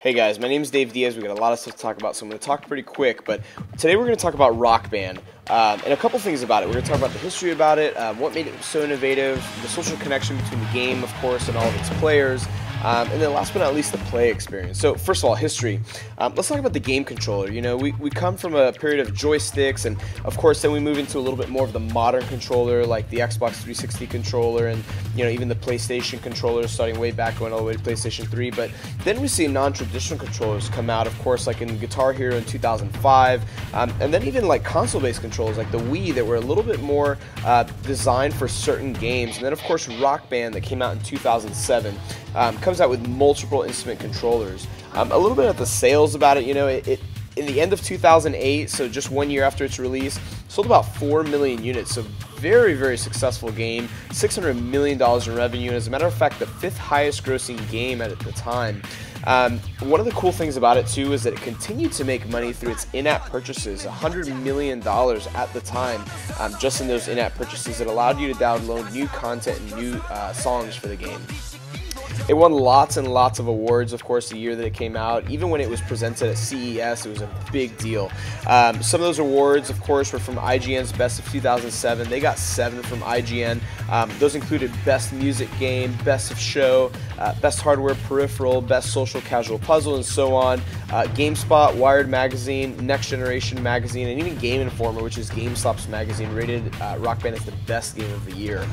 Hey guys, my name is Dave Diaz. We got a lot of stuff to talk about, so I'm going to talk pretty quick. But today we're going to talk about Rock Band and a couple things about it. We're going to talk about the history about it, what made it so innovative, the social connection between the game, of course, and all of its players, and then last but not least, the play experience. So first of all, history. Let's talk about the game controller. You know, we come from a period of joysticks, and of course, then we move into a little bit more of the modern controller, like the Xbox 360 controller, and even the PlayStation controllers, starting way back, going all the way to PlayStation 3. But then we see non-traditional controllers come out, of course, like in Guitar Hero in 2005, and then even like console-based controllers like the Wii that were a little bit more designed for certain games. And then, of course, Rock Band that came out in 2007 comes out with multiple instrument controllers. A little bit of the sales about it, it in the end of 2008, so just 1 year after its release, sold about 4 million units, so very, very successful game, $600 million in revenue, and as a matter of fact, the 5th highest grossing game at the time. One of the cool things about it too is that it continued to make money through its in-app purchases, $100 million at the time, just in those in-app purchases that allowed you to download new content and new songs for the game. It won lots and lots of awards, of course, the year that it came out. Even when it was presented at CES, it was a big deal. Some of those awards, of course, were from IGN's Best of 2007. They got 7 from IGN. Those included Best Music Game, Best of Show, Best Hardware Peripheral, Best Social Casual Puzzle, and so on. GameSpot, Wired Magazine, Next Generation Magazine, and even Game Informer, which is GameStop's magazine, rated Rock Band as the best game of the year.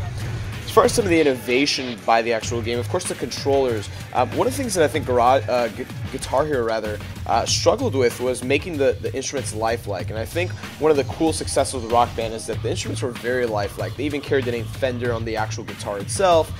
As far as some of the innovation by the actual game, of course, the controllers. One of the things that I think Guitar Hero struggled with was making the instruments lifelike. And I think one of the cool successes with Rock Band is that the instruments were very lifelike. They even carried the name Fender on the actual guitar itself.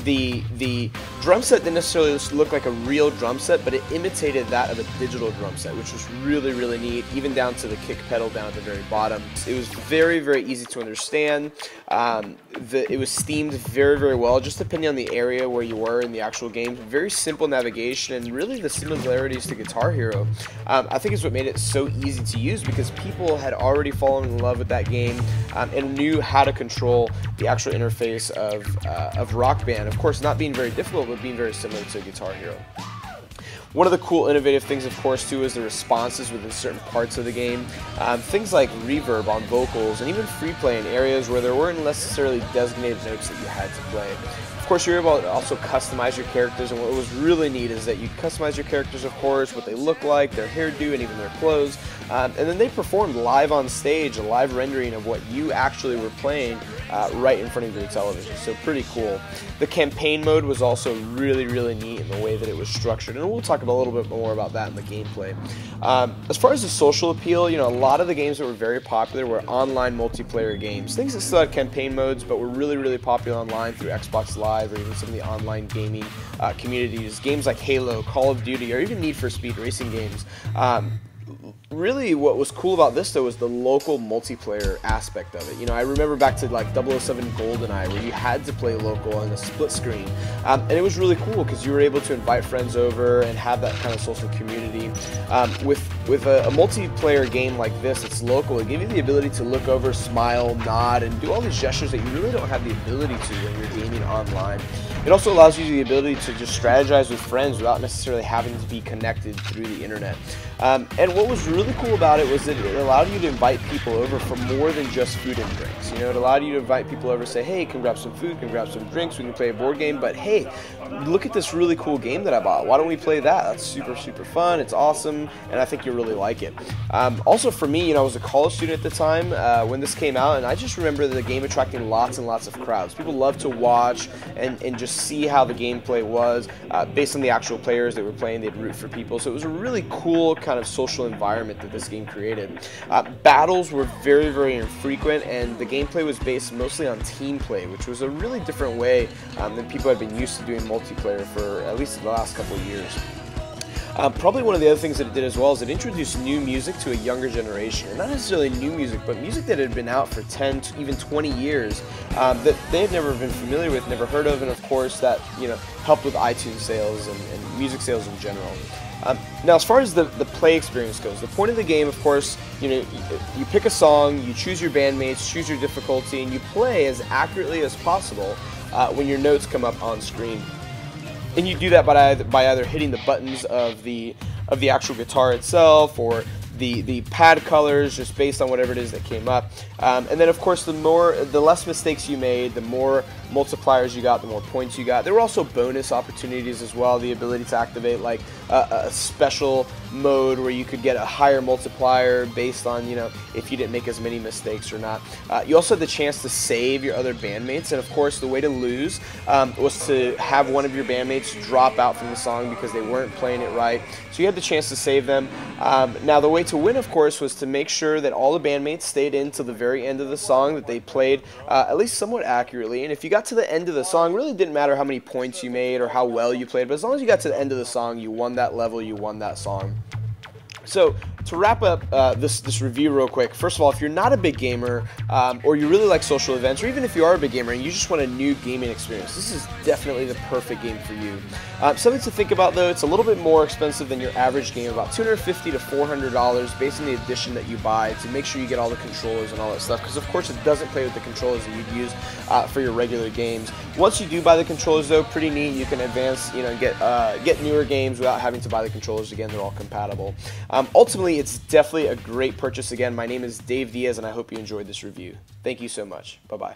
The drum set didn't necessarily look like a real drum set, but it imitated that of a digital drum set, which was really, really neat, even down to the kick pedal down at the very bottom. It was very, very easy to understand. It was themed very, very well, just depending on the area where you were in the actual game. Very simple navigation, and really the similarities to Guitar Hero, I think is what made it so easy to use, because people had already fallen in love with that game and knew how to control the actual interface of Rock Band. Of course, not being very difficult, but being very similar to Guitar Hero. One of the cool innovative things, of course, too, is the responses within certain parts of the game. Things like reverb on vocals, and even free play in areas where there weren't necessarily designated notes that you had to play. Of course, you're able to also customize your characters, and what was really neat is that you customize your characters, of course, what they look like, their hairdo, and even their clothes. And then they performed live on stage, a live rendering of what you actually were playing right in front of your television. So pretty cool. The campaign mode was also really, really neat in the way that it was structured, and we'll talk a little bit more about that in the gameplay. As far as the social appeal, a lot of the games that were very popular were online multiplayer games. Things that still had campaign modes, but were really, really popular online through Xbox Live or even some of the online gaming communities. Games like Halo, Call of Duty, or even Need for Speed racing games. Really, what was cool about this, though, was the local multiplayer aspect of it. I remember back to like 007 GoldenEye, where you had to play local on a split screen, and it was really cool because you were able to invite friends over and have that kind of social community. With a multiplayer game like this, it's local. It gives you the ability to look over, smile, nod, and do all these gestures that you really don't have the ability to when you're gaming online. It also allows you the ability to just strategize with friends without necessarily having to be connected through the internet. And what was really cool about it was that it allowed you to invite people over for more than just food and drinks. It allowed you to invite people over, say, hey, come grab some food, come grab some drinks, we can play a board game, but hey, look at this really cool game that I bought. Why don't we play that? That's super, super fun. It's awesome, and I think you'll really like it. Also for me, I was a college student at the time when this came out, and I just remember the game attracting lots and lots of crowds. People loved to watch and just see how the gameplay was. Based on the actual players that were playing, they'd root for people, so it was a really cool kind of social environment that this game created. Battles were very, very infrequent, and the gameplay was based mostly on team play, which was a really different way than people had been used to doing multiplayer for at least the last couple of years. Probably one of the other things that it did as well is it introduced new music to a younger generation. And not necessarily new music, but music that had been out for 10 to even 20 years that they had never been familiar with, never heard of, and of course that helped with iTunes sales and music sales in general. Now, as far as the play experience goes, the point of the game, of course, you pick a song, you choose your bandmates, choose your difficulty, and you play as accurately as possible when your notes come up on screen. And you do that by either hitting the buttons of the actual guitar itself, or the pad colors, just based on whatever it is that came up. And then of course the less mistakes you made, the more multipliers you got, the more points you got. There were also bonus opportunities as well, the ability to activate like a special mode where you could get a higher multiplier based on, you know, if you didn't make as many mistakes or not. You also had the chance to save your other bandmates, and of course the way to lose was to have one of your bandmates drop out from the song because they weren't playing it right. So you had the chance to save them. Now the way to win, of course, was to make sure that all the bandmates stayed in till the very end of the song, that they played at least somewhat accurately. And if you got to the end of the song, it really didn't matter how many points you made or how well you played, but as long as you got to the end of the song, you won that level, you won that song. So to wrap up this review real quick, first of all, if you're not a big gamer, or you really like social events, or even if you are a big gamer and you just want a new gaming experience, this is definitely the perfect game for you. Something to think about though, it's a little bit more expensive than your average game, about $250 to $400 based on the edition that you buy, to make sure you get all the controllers and all that stuff, because of course it doesn't play with the controllers that you'd use for your regular games. Once you do buy the controllers though, pretty neat, you can advance, you know, and get newer games without having to buy the controllers again. They're all compatible. Ultimately, it's definitely a great purchase. Again, my name is Dave Diaz, and I hope you enjoyed this review. Thank you so much. Bye-bye.